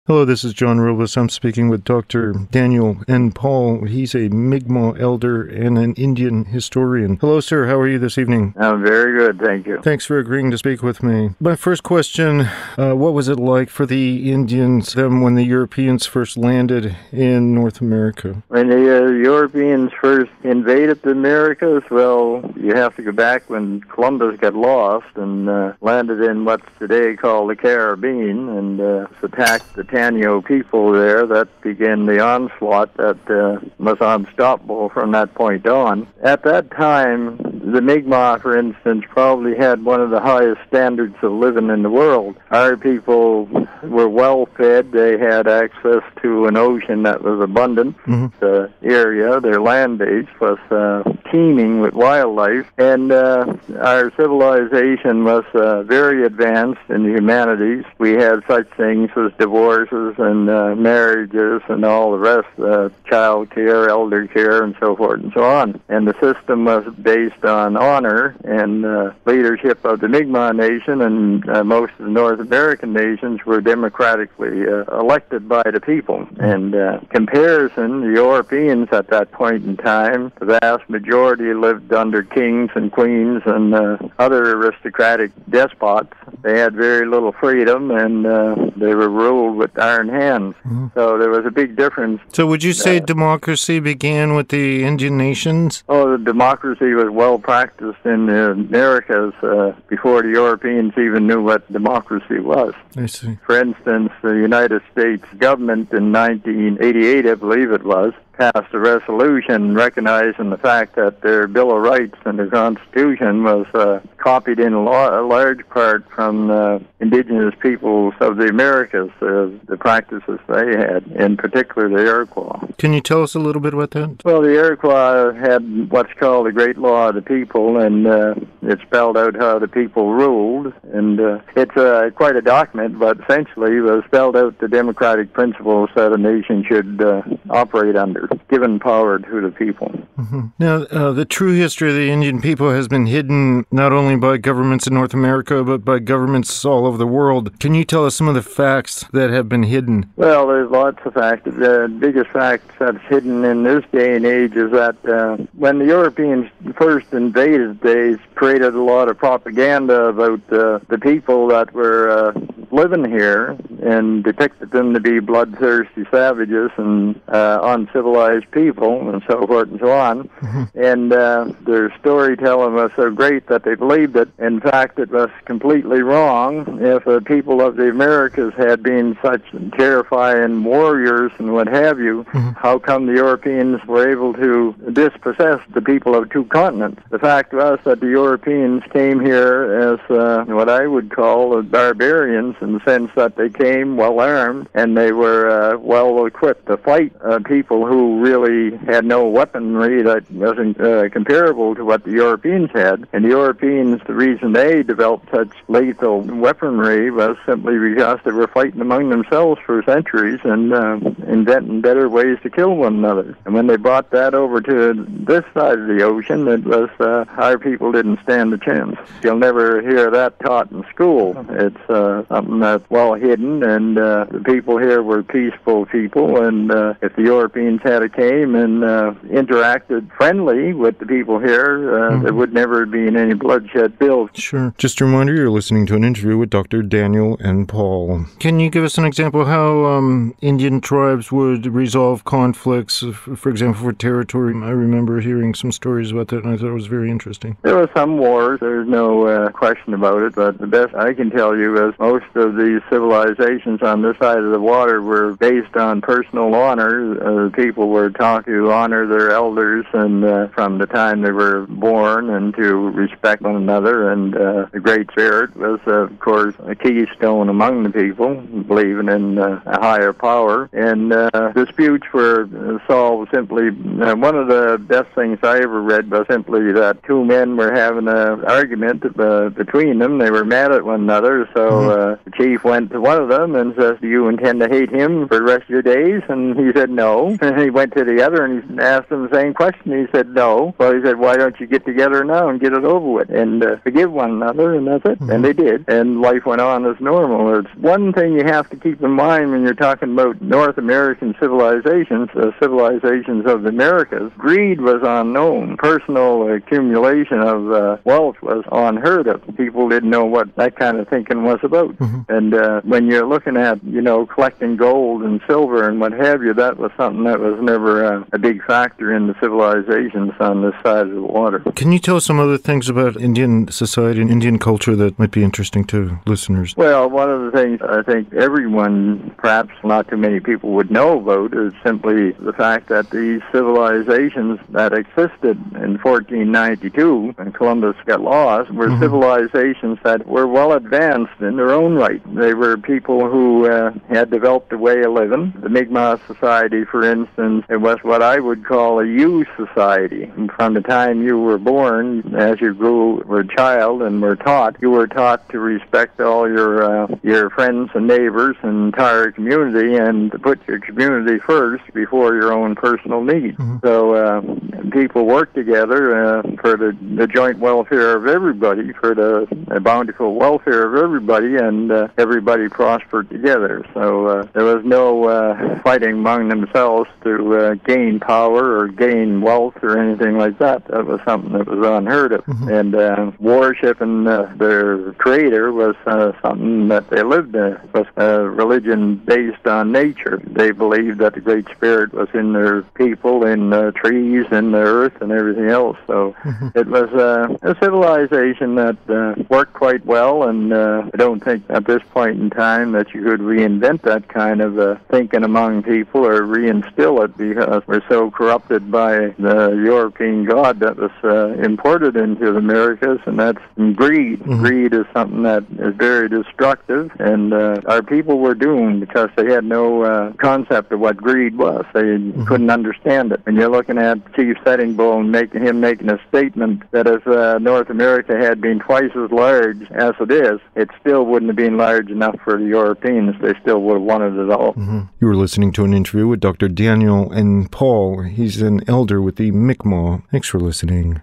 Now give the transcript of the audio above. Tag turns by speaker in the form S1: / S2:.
S1: Hello, this is John Robles. I'm speaking with Dr. Daniel N. Paul. He's a Mi'kmaq elder and an Indian historian. Hello, sir. How are you this evening?
S2: I'm very good, thank you.
S1: Thanks for agreeing to speak with me. My first question, what was it like for the Indians when the Europeans first landed in North America?
S2: When the Europeans first invaded the Americas, well, you have to go back when Columbus got lost and landed in what's today called the Caribbean and attacked the Taino people there. That began the onslaught that was unstoppable from that point on. At that time, the Mi'kmaq, for instance, probably had one of the highest standards of living in the world. Our people were well fed. They had access to an ocean that was abundant. The area, their land base, was teeming with wildlife. And our civilization was very advanced in the humanities. We had such things as divorces and marriages and all the rest, child care, elder care, and so forth and so on. And the system was based on honor and leadership of the Mi'kmaq Nation, and most of the North American nations were democratically elected by the people. And comparison, the Europeans at that point in time, the vast majority lived under kings and queens and other aristocratic despots. They had very little freedom, and they were ruled with iron hands. So there was a big difference.
S1: So would you say democracy began with the Indian nations?
S2: Oh, the democracy was well practiced in the Americas before the Europeans even knew what democracy was.
S1: I see.
S2: For instance, the United States government in 1988, I believe it was, passed a resolution recognizing the fact that their Bill of Rights and their Constitution was copied in a large part from indigenous peoples of the Americas, the practices they had, in particular the Iroquois.
S1: Can you tell us a little bit about that?
S2: Well, the Iroquois had what's called the Great Law of the People, and it spelled out how the people ruled, and it's quite a document, but essentially it spelled out the democratic principles that a nation should operate under, given power to the people.
S1: Now, the true history of the Indian people has been hidden not only by governments in North America, but by governments all over the world. Can you tell us some of the facts that have been hidden?
S2: Well, there's lots of facts. The biggest fact that's hidden in this day and age is that when the Europeans first invaded, they created a lot of propaganda about the people that were living here and depicted them to be bloodthirsty savages and uncivilized people and so forth and so on. And their storytelling was so great that they believed it. In fact, it was completely wrong. If the people of the Americas had been such terrifying warriors and what have you, how come the Europeans were able to dispossess the people of two continents? The fact was that the Europeans came here as what I would call barbarians, in the sense that they came well armed and they were well equipped to fight people who really had no weaponry that wasn't comparable to what the Europeans had. And the Europeans, the reason they developed such lethal weaponry was simply because they were fighting among themselves for centuries and inventing better ways to kill one another. And when they brought that over to this side of the ocean, it was our people didn't stand a chance. You'll never hear that taught in school. It's something that's well hidden, and the people here were peaceful people, and if the Europeans had came and interacted friendly with the people here, there would never be any bloodshed spilled.
S1: Sure. Just a reminder, you're listening to an interview with Dr. Daniel N. Paul. Can you give us an example of how Indian tribes would resolve conflicts, for example, for territory? I remember hearing some stories about that, and I thought it was very interesting.
S2: There were some wars, there's no question about it, but the best I can tell you is most of these civilizations on this side of the water were based on personal honor. People were taught to honor their elders and from the time they were born, and to respect one another, and the Great Spirit was, of course, a keystone among the people, believing in a higher power. And disputes were solved simply. One of the best things I ever read was simply that two men were having an argument between them. They were mad at one another, so the chief went to one of them and says, "Do you intend to hate him for the rest of your days?" And he said, "No." And he went to the other and he asked him the same question. He said, "No." Well, he said, "Why don't you get together now and get it over with and forgive one another?" And that's it. And they did. And life went on as normal. It's one thing you have to keep in mind when you're talking about North American civilizations, civilizations of the Americas. Greed was unknown. Personal accumulation of wealth was unheard of. People didn't know what that kind of thinking was about. And when you're looking at, collecting gold and silver and what have you, that was something that was never a big factor in the civilizations on this side of the water.
S1: Can you tell us some other things about Indian society and Indian culture that might be interesting to listeners?
S2: Well, one of the things I think everyone, perhaps not too many people, would know about is simply the fact that these civilizations that existed in 1492 when Columbus got lost were civilizations that were well advanced in their own right. They were people who had developed a way of living. The Mi'kmaq society, for instance, it was what I would call a U society. And from the time you were born, as you were a child and you were taught to respect all your friends and neighbors and entire community and to put your community first before your own personal needs. So people worked together for the joint welfare of everybody, for the bountiful welfare of everybody, and everybody prospered together. So there was no fighting among themselves to gain power or gain wealth or anything like that. That was something that was unheard of. And worshiping their creator was something that they lived in. It was a religion based on nature. They believed that the Great Spirit was in their people, in the trees, in the earth, and everything else. So it was a civilization that worked quite well, and I don't think at this point in time that you could reinvent that kind of thinking among people or reinstill it, because we're so corrupted by the European God that was imported into the Americas, and that's greed. Greed is something that is very destructive, and our people were doomed because they had no concept of what greed was. They couldn't understand it. And you're looking at Chief Sitting Bull and making a statement that if North America had been twice as large as it is, it still wouldn't have been large enough for the Europeans. They still would have wanted it all.
S1: You were listening to an interview with Dr. Daniel N. Paul. He's an elder with the Mi'kmaq. Thanks for listening.